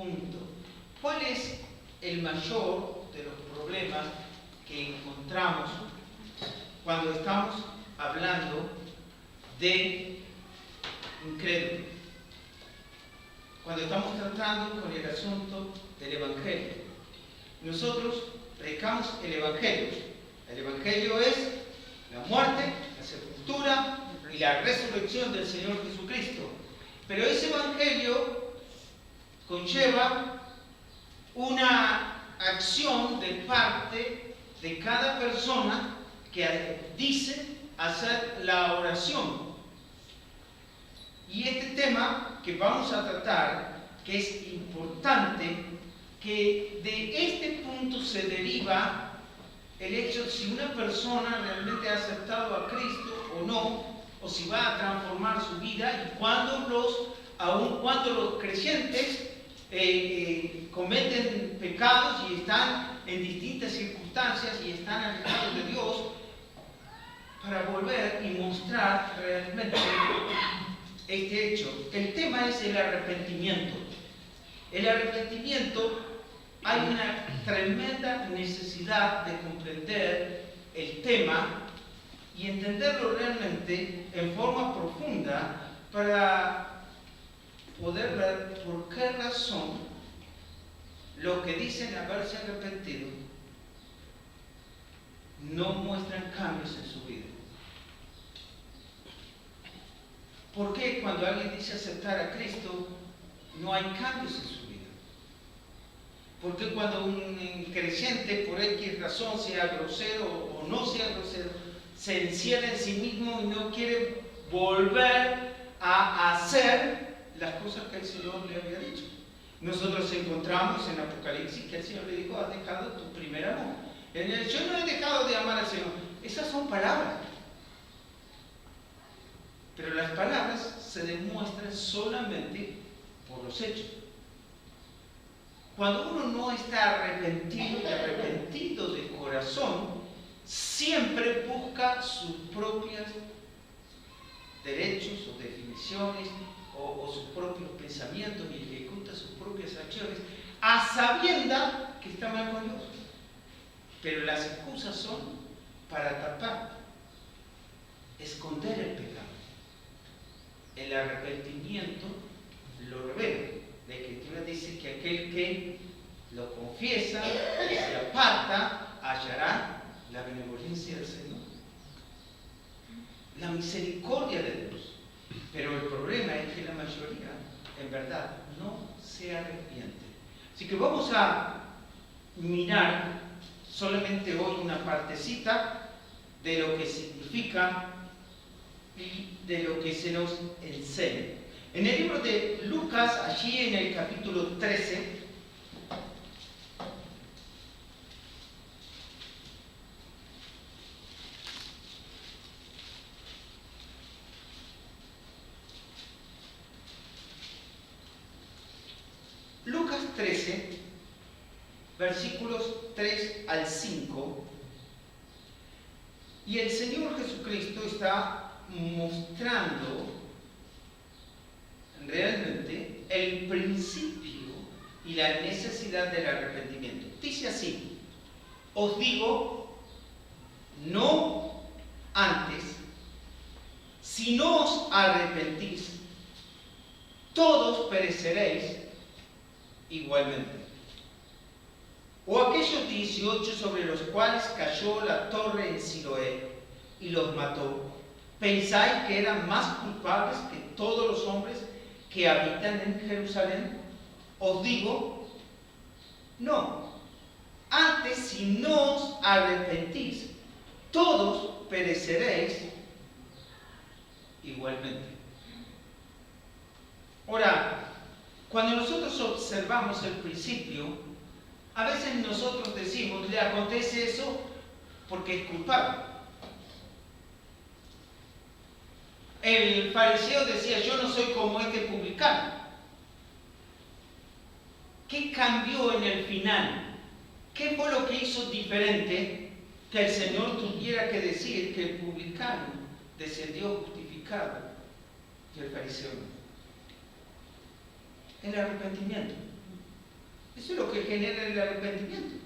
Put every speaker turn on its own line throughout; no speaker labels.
punto. ¿Cuál es el mayor de los problemas que encontramos cuando estamos hablando de incrédulos? Cuando estamos tratando con el asunto del Evangelio. Nosotros predicamos el Evangelio. El Evangelio es la muerte, la sepultura y la resurrección del Señor Jesucristo. Pero ese Evangelio conlleva una acción de parte de cada persona que dice hacer la oración. Y este tema que vamos a tratar, que es importante, que de este punto se deriva el hecho de si una persona realmente ha aceptado a Cristo o no, o si va a transformar su vida, y aun cuando los creyentes cometen pecados y están en distintas circunstancias y están alejados de Dios, para volver y mostrar realmente este hecho. El tema es el arrepentimiento. El arrepentimiento, hay una tremenda necesidad de comprender el tema y entenderlo realmente en forma profunda para poder ver por qué razón los que dicen haberse arrepentido no muestran cambios en su vida. ¿Por qué cuando alguien dice aceptar a Cristo no hay cambios en su vida? ¿Por qué cuando un creyente, por X razón, sea grosero o no sea grosero, se encierra en sí mismo y no quiere volver a hacer las cosas que el Señor le había dicho? Nosotros encontramos en Apocalipsis que el Señor le dijo: has dejado tu primer amor. Yo no he dejado de amar al Señor. Esas son palabras. Pero las palabras se demuestran solamente por los hechos. Cuando uno no está arrepentido de corazón, siempre busca sus propios derechos o definiciones o sus propios pensamientos y ejecuta sus propias acciones a sabienda que está mal con Dios. Pero las excusas son para tapar, esconder el pecado. El arrepentimiento lo revela. La Escritura dice que aquel que lo confiesa y se aparta hallará la benevolencia del Señor, la misericordia de Dios. Pero el problema es que la mayoría, en verdad, no se arrepiente. Así que vamos a mirar solamente hoy una partecita de lo que significa y de lo que se nos enseña. En el libro de Lucas, allí en el capítulo 13, Lucas 13, versículos 3 al 5, y el Señor Jesucristo está mostrando realmente el principio y la necesidad del arrepentimiento. Dice así: os digo, no antes, si no os arrepentís, todos pereceréis igualmente. O aquellos 18 sobre los cuales cayó la torre en Siloé y los mató, ¿pensáis que eran más culpables que todos los hombres que habitan en Jerusalén? Os digo, no. Antes, si no os arrepentís, todos pereceréis igualmente. Ahora, cuando nosotros observamos el principio, a veces nosotros decimos, le acontece eso porque es culpable. El fariseo decía: yo no soy como este publicano. ¿Qué cambió en el final? ¿Qué fue lo que hizo diferente que el Señor tuviera que decir que el publicano descendió justificado y el fariseo no? El arrepentimiento. Eso es lo que genera el arrepentimiento.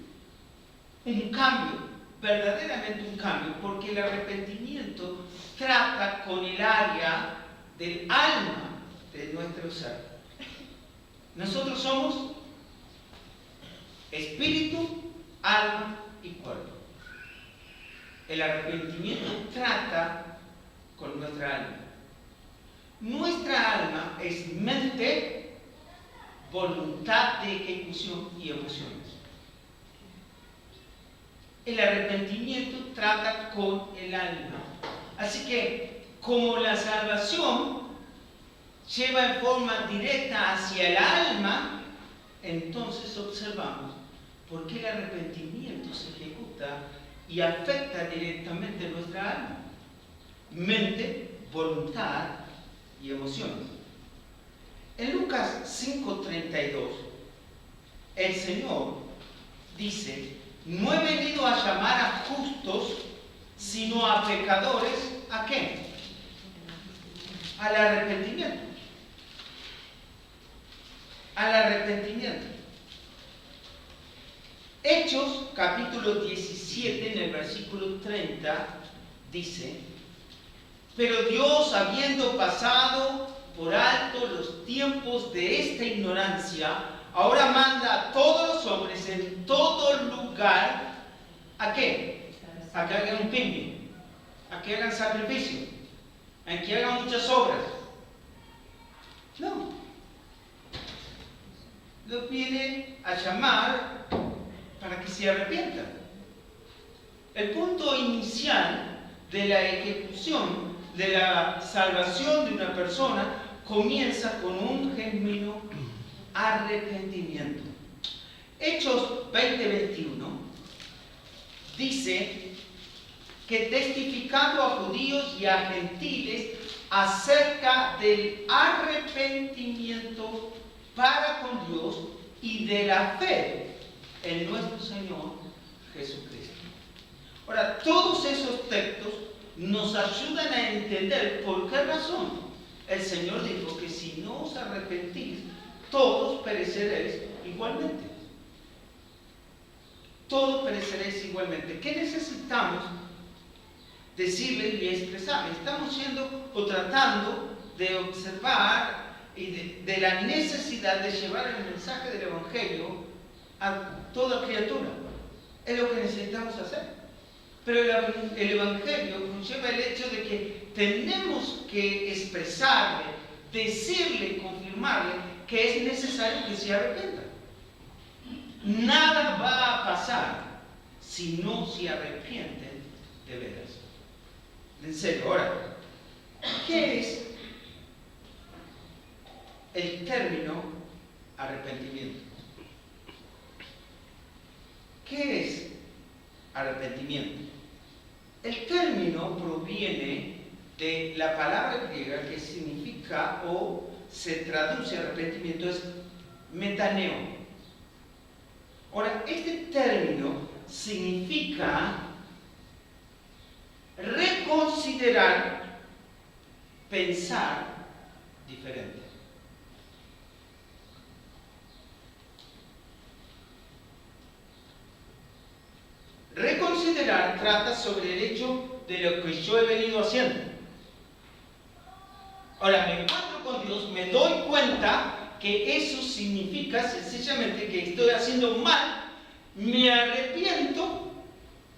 Un cambio, verdaderamente un cambio, porque el arrepentimiento trata con el área del alma de nuestro ser. Nosotros somos espíritu, alma y cuerpo. El arrepentimiento trata con nuestra alma. Nuestra alma es mente, voluntad de ejecución y emociones. El arrepentimiento trata con el alma. Así que, como la salvación lleva en forma directa hacia el alma, entonces observamos por qué el arrepentimiento se ejecuta y afecta directamente nuestra alma, mente, voluntad y emociones. En Lucas 5:32, el Señor dice: no he venido a llamar a justos, sino a pecadores. ¿A qué? Al arrepentimiento. Al arrepentimiento. Hechos, capítulo 17, en el versículo 30, dice: pero Dios, habiendo pasado por alto los tiempos de esta ignorancia, ahora manda a todos los hombres en todo lugar, ¿a qué? A que hagan un picnic, a que hagan sacrificio, a que hagan muchas obras. No. Los viene a llamar para que se arrepientan. El punto inicial de la ejecución de la salvación de una persona comienza con un genuino arrepentimiento. Hechos 20:21 dice que testificando a judíos y a gentiles acerca del arrepentimiento para con Dios y de la fe en nuestro Señor Jesucristo. Ahora, todos esos textos nos ayudan a entender por qué razón el Señor dijo que si no os arrepentís, todos pereceréis igualmente. Todos pereceréis igualmente. ¿Qué necesitamos decirle y expresar? Estamos yendo o tratando de observar y de la necesidad de llevar el mensaje del Evangelio a toda criatura. Es lo que necesitamos hacer. Pero el Evangelio conlleva el hecho de que tenemos que expresarle, decirle, confirmarle que es necesario que se arrepienta. Nada va a pasar si no se arrepienten de veras. En serio, ahora, ¿qué es el término arrepentimiento? ¿Qué es arrepentimiento? El término proviene de la palabra griega que significa o se traduce arrepentimiento, es metaneo. Ahora, este término significa reconsiderar, pensar diferente. Reconsiderar trata sobre el hecho de lo que yo he venido haciendo. Ahora, me encuentro con Dios, me doy cuenta que eso significa sencillamente que estoy haciendo mal, me arrepiento,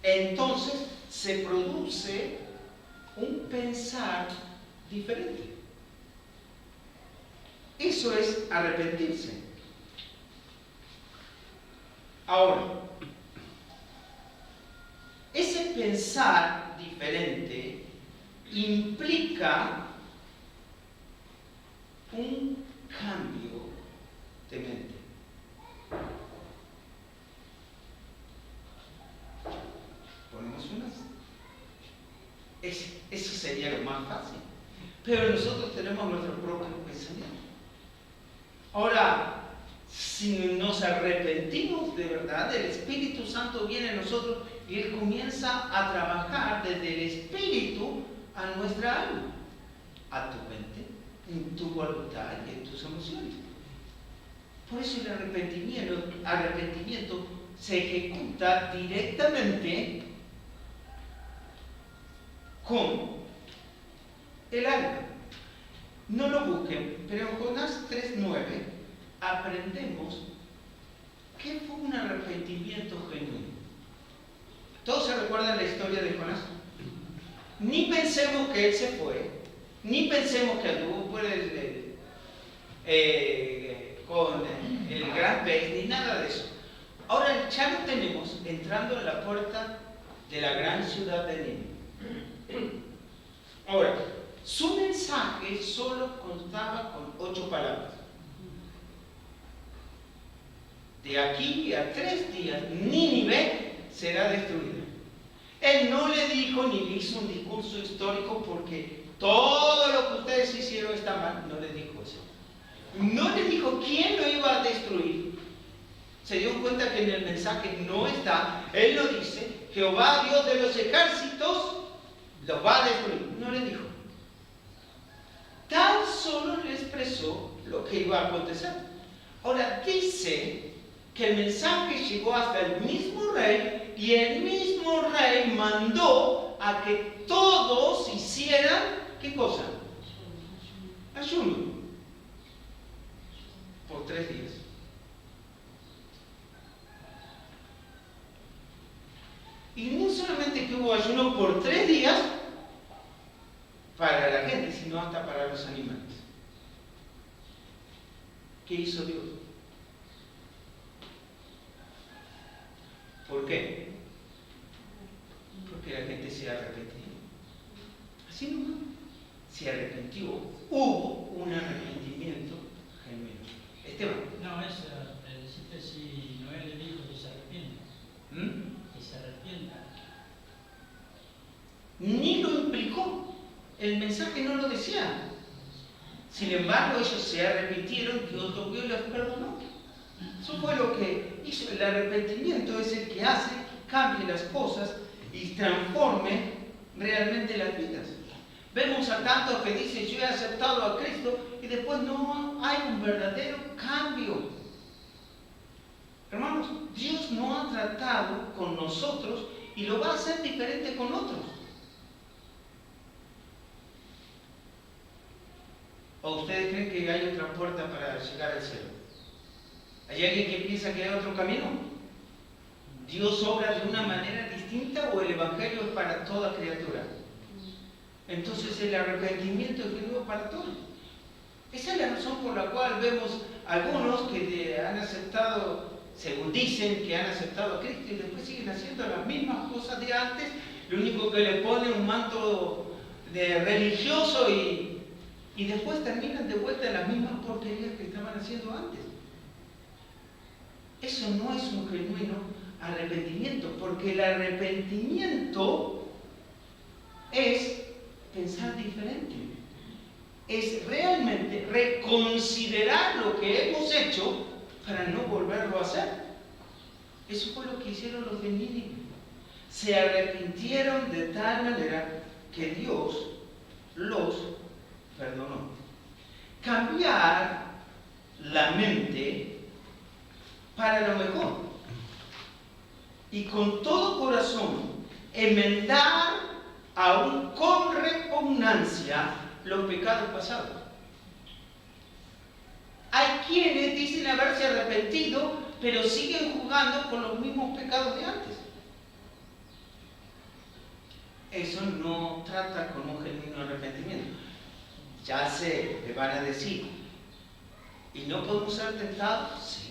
entonces se produce un pensar diferente. Eso es arrepentirse. Ahora, ese pensar diferente implica un cambio de mente. Ponemos unas. Eso sería lo más fácil. Pero nosotros tenemos nuestro propio pensamiento. Ahora, si nos arrepentimos de verdad, el Espíritu Santo viene a nosotros y Él comienza a trabajar desde el Espíritu a nuestra alma, a tu mente, en tu voluntad y en tus emociones. Por eso el arrepentimiento se ejecuta directamente con el alma. No lo busquen, pero en Jonás 3:9 aprendemos qué fue un arrepentimiento genuino. ¿Todos se recuerdan la historia de Jonás? Ni pensemos que él se fue, ni pensemos que anduvo por con el gran pez, ni nada de eso. Ahora ya lo tenemos entrando en la puerta de la gran ciudad de Nínive. Ahora, su mensaje solo constaba con 8 palabras. De aquí a 3 días, Nínive será destruida. Él no le dijo ni le hizo un discurso histórico porque todo lo que ustedes hicieron está mal. No le dijo eso. No le dijo quién lo iba a destruir. Se dio cuenta que en el mensaje no está. Él lo dice: Jehová, Dios de los ejércitos, los va a destruir. No le dijo. Tan solo le expresó lo que iba a acontecer. Ahora dice que el mensaje llegó hasta el mismo rey y el mismo rey mandó a que todos hicieran, ¿qué cosa? Ayuno. Por 3 días. Y no solamente que hubo ayuno por 3 días para la gente, sino hasta para los animales. ¿Qué hizo Dios? ¿Por qué? Porque la gente se arrepintió. Así nomás. Se arrepintió. Hubo un arrepentimiento genuino. Esteban.
No, es decirte si Noé le dijo que se arrepienta. Que se arrepienta.
Ni lo implicó. El mensaje no lo decía. Sin embargo, ellos se arrepintieron, Dios los vio y los perdonó. Eso fue lo que hizo. El arrepentimiento es el que hace que cambie las cosas y transforme realmente las vidas. Vemos a tantos que dicen: yo he aceptado a Cristo, y después no hay un verdadero cambio. Hermanos, Dios no ha tratado con nosotros y lo va a hacer diferente con otros. ¿O ustedes creen que hay otra puerta para llegar al cielo? ¿Hay alguien que piensa que hay otro camino? ¿Dios obra de una manera distinta o el Evangelio es para toda criatura? Entonces el arrepentimiento es genuino para todos. Esa es la razón por la cual vemos algunos que han aceptado, según dicen, que han aceptado a Cristo y después siguen haciendo las mismas cosas de antes, lo único que le pone un manto de religioso y después terminan de vuelta en las mismas porquerías que estaban haciendo antes. Eso no es un genuino arrepentimiento, porque el arrepentimiento es pensar diferente. Es realmente reconsiderar lo que hemos hecho para no volverlo a hacer. Eso fue lo que hicieron los de Nínive. Se arrepintieron de tal manera que Dios los perdonó. Cambiar la mente para lo mejor y con todo corazón enmendar aún con repugnancia los pecados pasados. Hay quienes dicen haberse arrepentido, pero siguen jugando con los mismos pecados de antes. Eso no trata con un genuino arrepentimiento. Ya sé, me van a decir, ¿y no podemos ser tentados? Sí.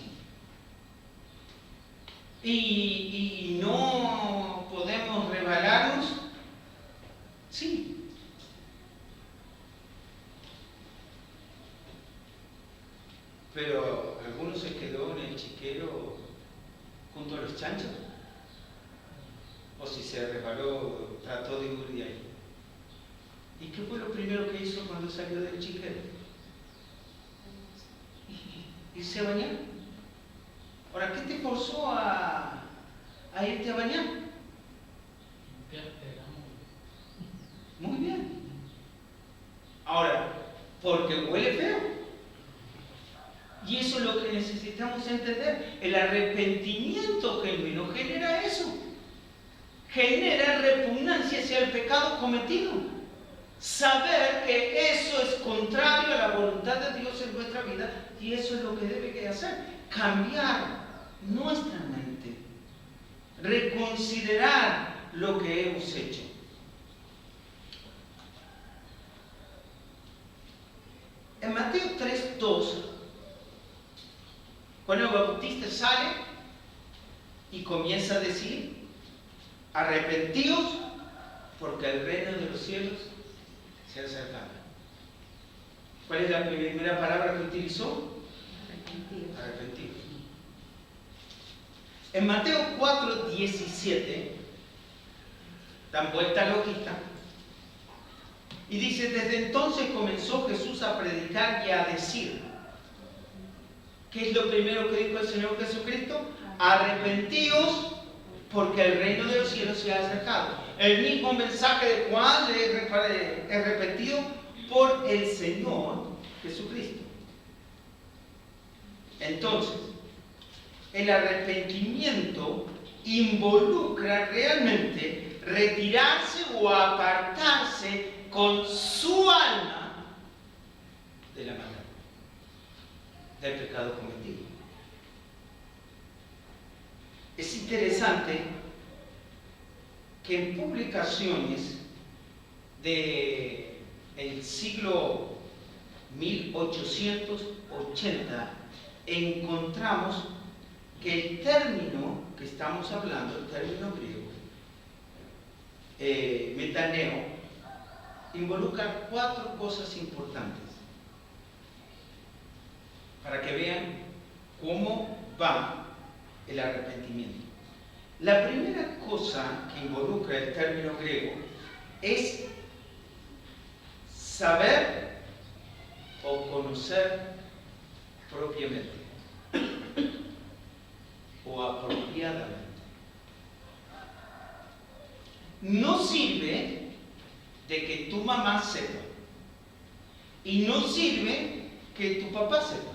¿Y no podemos rebelarnos? Sí. Pero algunos se quedó en el chiquero junto a los chanchos. O si se resbaló, trató de huir de ahí. ¿Y qué fue lo primero que hizo cuando salió del chiquero? Irse a bañar. Ahora, ¿qué te forzó a irte a bañar?
Limpiarte el amor.
Muy bien. Ahora, porque huele feo. Y eso es lo que necesitamos entender. El arrepentimiento genuino genera eso. Genera repugnancia hacia el pecado cometido. Saber que eso es contrario a la voluntad de Dios en nuestra vida, y eso es lo que debe hacer. Cambiar nuestra mente. Reconsiderar lo que hemos hecho. En Mateo 3:2, Juan el Bautista sale y comienza a decir: arrepentíos, porque el reino de los cielos se ha acercado. ¿Cuál es la primera palabra que utilizó? Arrepentíos. Arrepentíos. En Mateo 4:17, dan vuelta loquita, y dice: desde entonces comenzó Jesús a predicar y a decir. ¿Qué es lo primero que dijo el Señor Jesucristo? Arrepentíos, porque el reino de los cielos se ha acercado. El mismo mensaje de Juan es repetido por el Señor Jesucristo. Entonces, el arrepentimiento involucra realmente retirarse o apartarse con su alma de la maldad, del pecado cometido. Es interesante que en publicaciones del siglo 1880 encontramos que el término que estamos hablando, el término griego, metaneo, involucra 4 cosas importantes para que vean cómo va el arrepentimiento. La primera cosa que involucra el término griego es saber o conocer propiamente o apropiadamente. No sirve de que tu mamá sepa, y no sirve que tu papá sepa.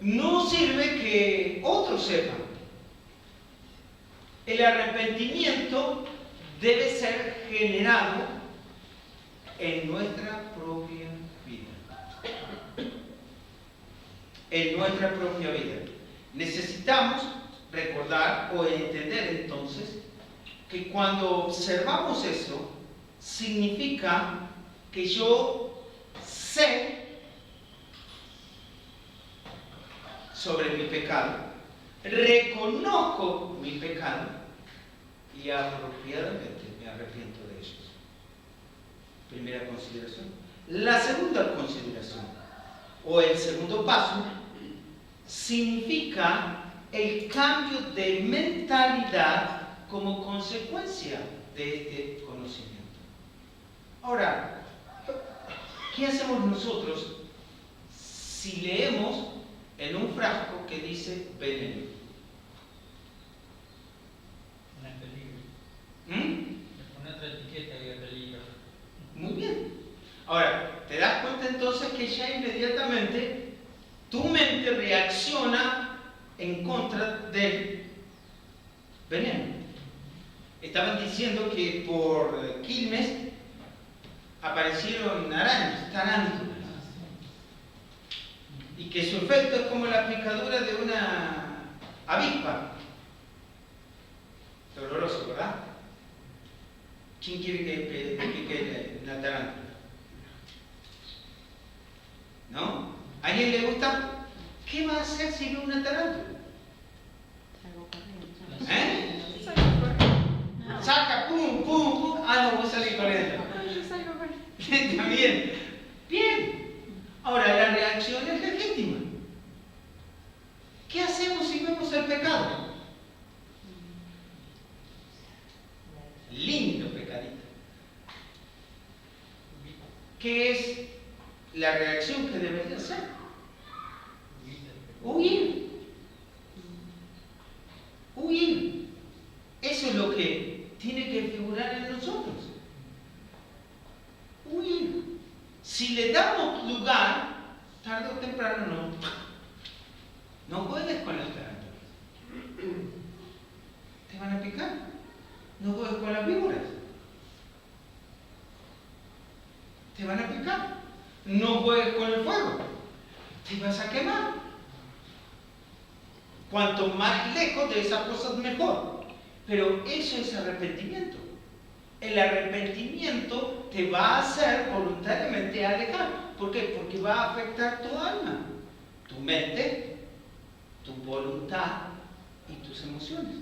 No sirve que otros sepan. El arrepentimiento debe ser generado en nuestra propia vida. En nuestra propia vida. Necesitamos recordar o entender entonces que cuando observamos eso, significa que yo sé sobre mi pecado, reconozco mi pecado y apropiadamente me arrepiento de ellos. Primera consideración. La segunda consideración, o el segundo paso, significa el cambio de mentalidad como consecuencia de este conocimiento. Ahora, ¿qué hacemos nosotros si leemos en un frasco que dice veneno?
No es peligro.
¿Mm?
Pone otra etiqueta y es peligro.
Muy bien. Ahora, ¿te das cuenta entonces que ya inmediatamente tu mente reacciona en contra del veneno? Estaban diciendo que por Quilmes aparecieron arañas, tarántulas, y que su efecto es como la picadura de una avispa. Doloroso, ¿verdad? ¿Quién quiere que pique una tarántula? ¿No? ¿A alguien le gusta? ¿Qué va a hacer si ve una tarántula? ¿Eh? Saca, pum, pum, pum. Ah, no, vos salís corriendo. También. Bien. Ahora, la reacción es legítima. ¿Qué hacemos si vemos el pecado? Lindo pecadito. ¿Qué es la reacción que debería hacer? Huir. Huir. Eso es lo que tiene que figurar en nosotros. Huir. Si le damos lugar, tarde o No juegues con las tarántulas. Te van a picar. No juegues con las víboras. Te van a picar. No juegues con el fuego. Te vas a quemar. Cuanto más lejos de esas cosas, mejor. Pero eso es arrepentimiento. El arrepentimiento te va a hacer voluntariamente alejar. ¿Por qué? Porque va a afectar tu alma, tu mente, tu voluntad y tus emociones.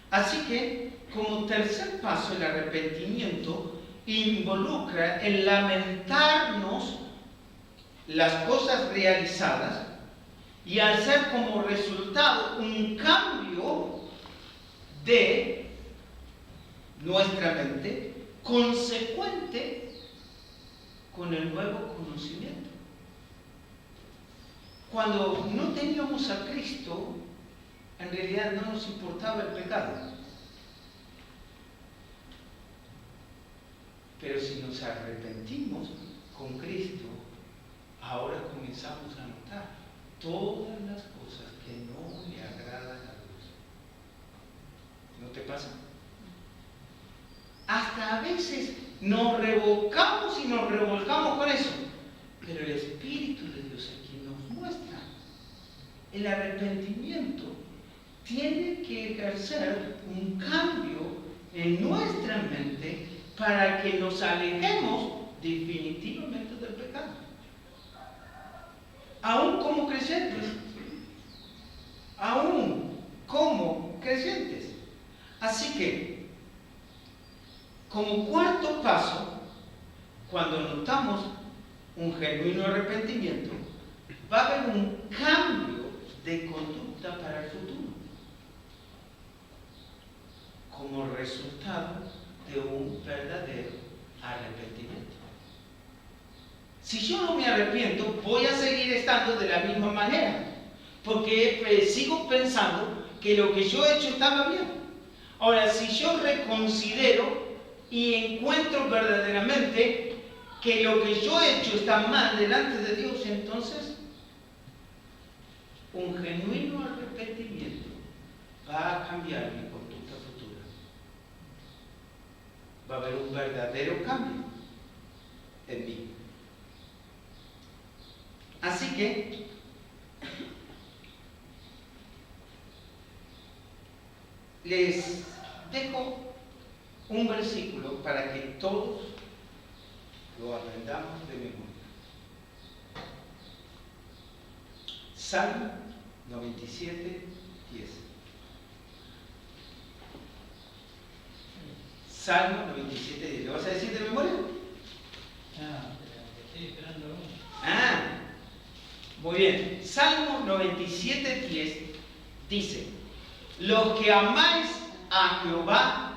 Así que, como tercer paso, el arrepentimiento involucra el lamentarnos las cosas realizadas y hacer como resultado un cambio de nuestra mente consecuente con el nuevo conocimiento. Cuando no teníamos a Cristo, en realidad no nos importaba el pecado. Pero si nos arrepentimos con Cristo, ahora comenzamos a notar todas las cosas que no le agradan a Dios. ¿No te pasa? Hasta a veces nos revocamos y nos revolcamos con eso. Pero el Espíritu de Dios es quien nos muestra. El arrepentimiento tiene que ejercer un cambio en nuestra mente para que nos alejemos definitivamente del pecado. Aún como creyentes. Aún como creyentes. Así que, como cuarto paso, cuando notamos un genuino arrepentimiento, va a haber un cambio de conducta para el futuro, como resultado de un verdadero arrepentimiento. Si yo no me arrepiento, voy a seguir estando de la misma manera, porque sigo pensando que lo que yo he hecho estaba bien. Ahora, si yo reconsidero y encuentro verdaderamente que lo que yo he hecho está mal delante de Dios, entonces un genuino arrepentimiento va a cambiar mi conducta futura. Va a haber un verdadero cambio en mí. Así que les dejo un versículo para que todos lo aprendamos de memoria. Salmo 97, 10. Salmo 97, 10. ¿Lo vas a decir de memoria?
Estoy esperando uno.
Muy bien. Salmo 97, 10 dice: los que amáis a Jehová,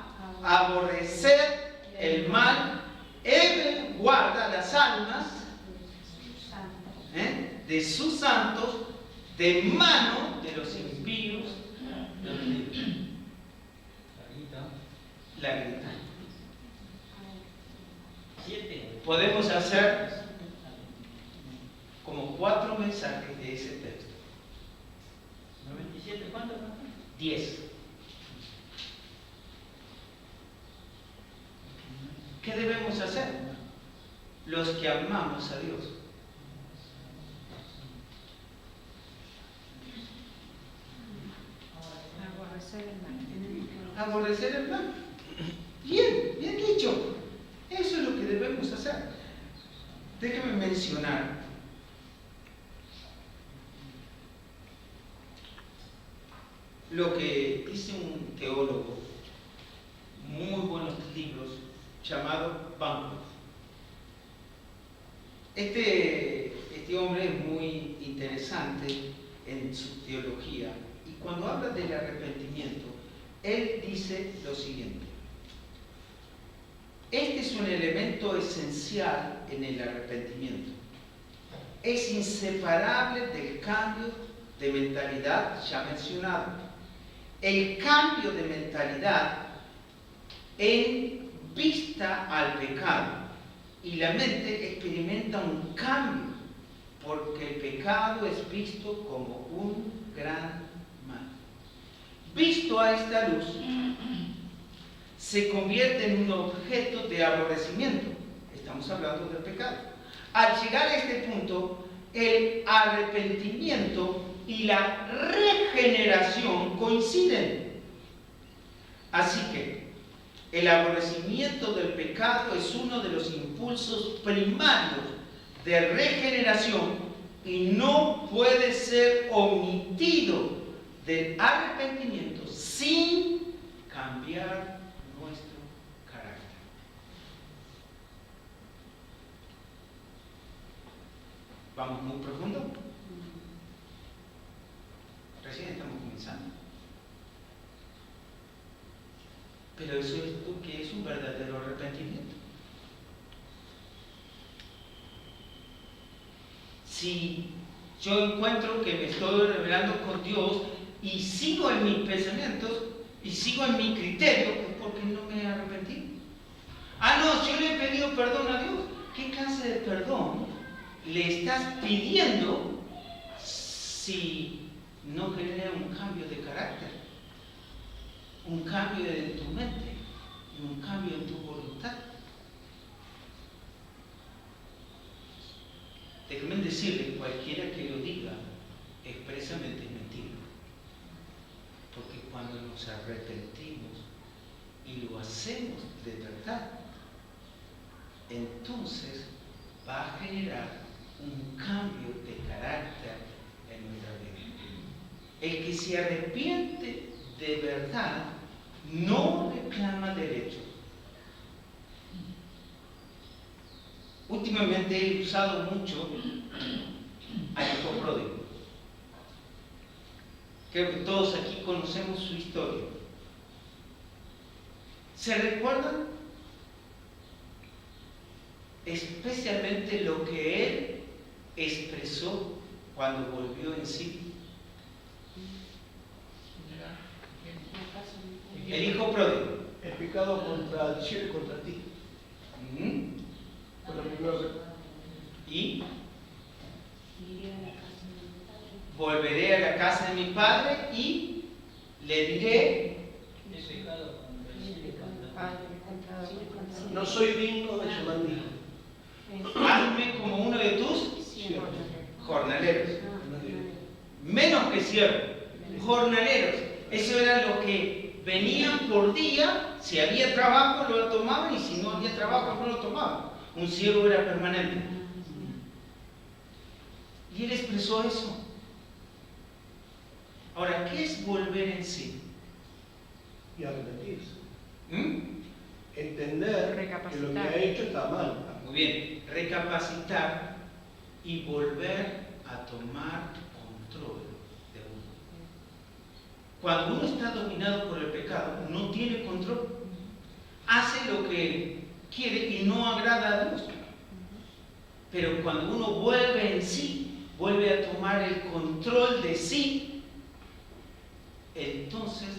aborrecer el mal, Él guarda las almas de sus santos de mano de los impíos. La grita.
7.
Podemos hacer como 4 mensajes de ese texto.
97, ¿cuánto?
10. ¿Qué debemos hacer? Los que amamos a Dios. Aborrecer el mal. Bien, bien dicho. Eso es lo que debemos hacer. Déjame mencionar lo que dice un teólogo, muy buenos libros, llamado Bancroft. Este hombre es muy interesante en su teología, y cuando habla del arrepentimiento, él dice lo siguiente: este es un elemento esencial en el arrepentimiento. Es inseparable del cambio de mentalidad ya mencionado. El cambio de mentalidad en vista al pecado, y la mente experimenta un cambio porque el pecado es visto como un gran mal. Visto a esta luz, se convierte en un objeto de aborrecimiento. Estamos hablando del pecado. Al llegar a este punto, el arrepentimiento y la regeneración coinciden. Así que el aborrecimiento del pecado es uno de los impulsos primarios de regeneración y no puede ser omitido del arrepentimiento sin cambiar nuestro carácter. ¿Vamos muy profundo? Recién estamos comenzando. Pero eso es porque es un verdadero arrepentimiento. Si yo encuentro que me estoy rebelando con Dios y sigo en mis pensamientos y sigo en mi criterio, es porque no me he arrepentido. Ah, no, yo le he pedido perdón a Dios. ¿Qué clase de perdón le estás pidiendo si no genera un cambio de carácter, un cambio en tu mente y un cambio en tu voluntad? Déjenme decirle, cualquiera que lo diga expresamente es mentira. Porque cuando nos arrepentimos y lo hacemos de verdad, entonces va a generar un cambio de carácter en nuestra vida. El que se arrepiente de verdad no reclama derechos. Últimamente he usado mucho al hijo pródigo. Creo que todos aquí conocemos su historia. ¿Se recuerdan? Especialmente lo que él expresó cuando volvió en sí. El hijo pródigo.
El pecado contra el cielo y contra ti. Fue la primera vez.
Y volveré a la casa de mi padre y le diré:
he pecado contra el cielo y contra ti.
No soy digno de llamar mi hijo.
hazme como uno de tus jornaleros. Menos que siervo, jornaleros. Eso era lo que venían por día. Si había trabajo lo tomaban y si no había trabajo no lo tomaban. Un siervo era permanente. Y él expresó eso. Ahora, ¿qué es volver en sí?
Y arrepentirse.
¿Mm?
Entender que lo que ha hecho está mal.
Muy bien, recapacitar y volver a tomar control de uno. Cuando uno está dominado por el pecado, no tiene control. Hace lo que quiere y no agrada a Dios. Pero cuando uno vuelve en sí, vuelve a tomar el control de sí, entonces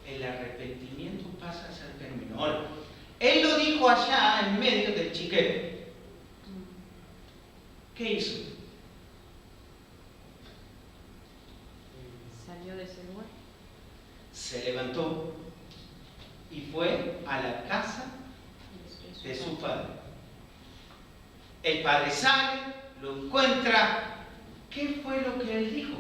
el arrepentimiento pasa a ser genuino. Ahora, él lo dijo allá en medio del chiquero. ¿Qué hizo?
Salió de ese lugar.
Se levantó y fue a la casa de su padre. El padre sale, lo encuentra. ¿Qué fue lo que él dijo?